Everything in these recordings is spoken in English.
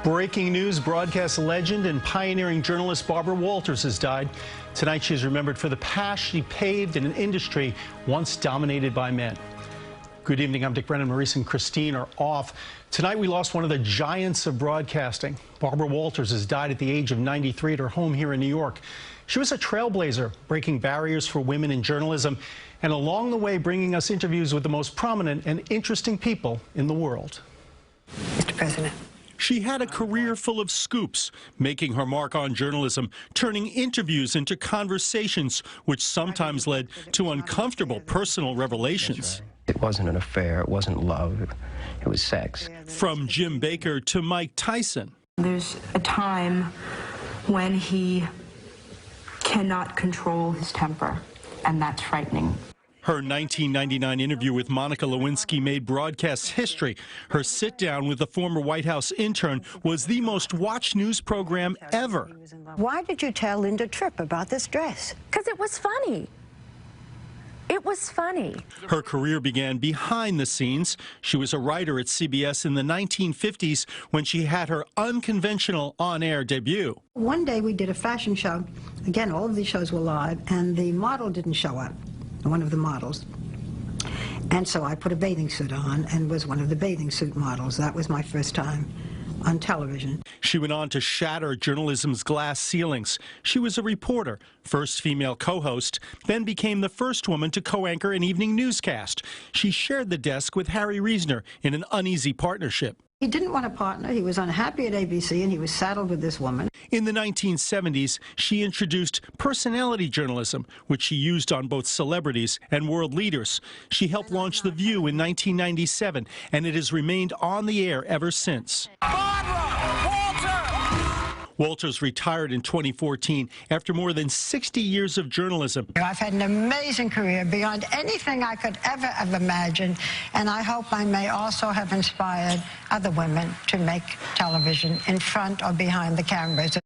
Breaking news, broadcast legend and pioneering journalist Barbara Walters has died. Tonight she is remembered for the path she paved in an industry once dominated by men. Good evening, I'm Dick Brennan. Maurice and Christine are off. Tonight we lost one of the giants of broadcasting. Barbara Walters has died at the age of 93 at her home here in New York. She was a trailblazer, breaking barriers for women in journalism, and along the way bringing us interviews with the most prominent and interesting people in the world. Mr. President. She had a career full of scoops, making her mark on journalism, turning interviews into conversations, which sometimes led to uncomfortable personal revelations. It wasn't an affair, it wasn't love, it was sex. From Jim Baker to Mike Tyson. There's a time when he cannot control his temper, and that's frightening. Her 1999 interview with Monica Lewinsky made broadcast history. Her sit-down with the former White House intern was the most watched news program ever. Why did you tell Linda Tripp about this dress? Because it was funny. It was funny. Her career began behind the scenes. She was a writer at CBS in the 1950s when she had her unconventional on-air debut. One day we did a fashion show. Again, all of these shows were live, and the model didn't show up. One of the models. And so I put a bathing suit on and was one of the bathing suit models. That was my first time on television. She went on to shatter journalism's glass ceilings. She was a reporter, first female co-host, then became the first woman to co-anchor an evening newscast. She shared the desk with Harry Reasoner in an uneasy partnership. He didn't want a partner. He was unhappy at ABC, and he was saddled with this woman. In the 1970s, she introduced personality journalism, which she used on both celebrities and world leaders. She helped launch The View in 1997, and it has remained on the air ever since. Walters retired in 2014 after more than 60 years of journalism. I've had an amazing career beyond anything I could ever have imagined, and I hope I may also have inspired other women to make television in front or behind the cameras.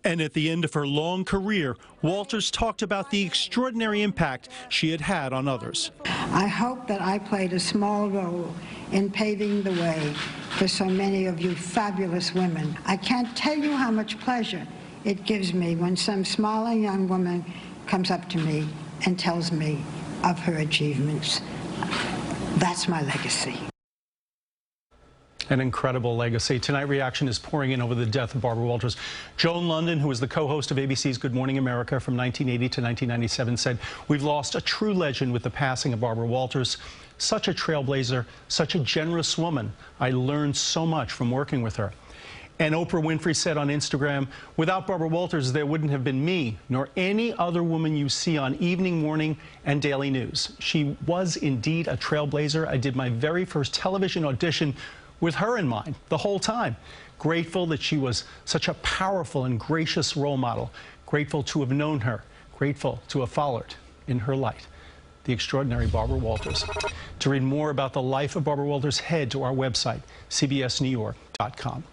And at the end of her long career, Walters talked about the extraordinary impact she had had on others. I hope that I played a small role in paving the way for so many of you fabulous women. I can't tell you how much pleasure it gives me when some smiling young woman comes up to me and tells me of her achievements. That's my legacy. An incredible legacy. Tonight, reaction is pouring in over the death of Barbara Walters. Joan London, who was the co-host of ABC's Good Morning America from 1980 to 1997, said, "We've lost a true legend with the passing of Barbara Walters. Such a trailblazer, such a generous woman. I learned so much from working with her." And Oprah Winfrey said on Instagram, "Without Barbara Walters, there wouldn't have been me, nor any other woman you see on evening, morning, and daily news. She was indeed a trailblazer. I did my very first television audition with her in mind the whole time. Grateful that she was such a powerful and gracious role model. Grateful to have known her. Grateful to have followed in her light." The extraordinary Barbara Walters. To read more about the life of Barbara Walters, head to our website, cbsnewyork.com.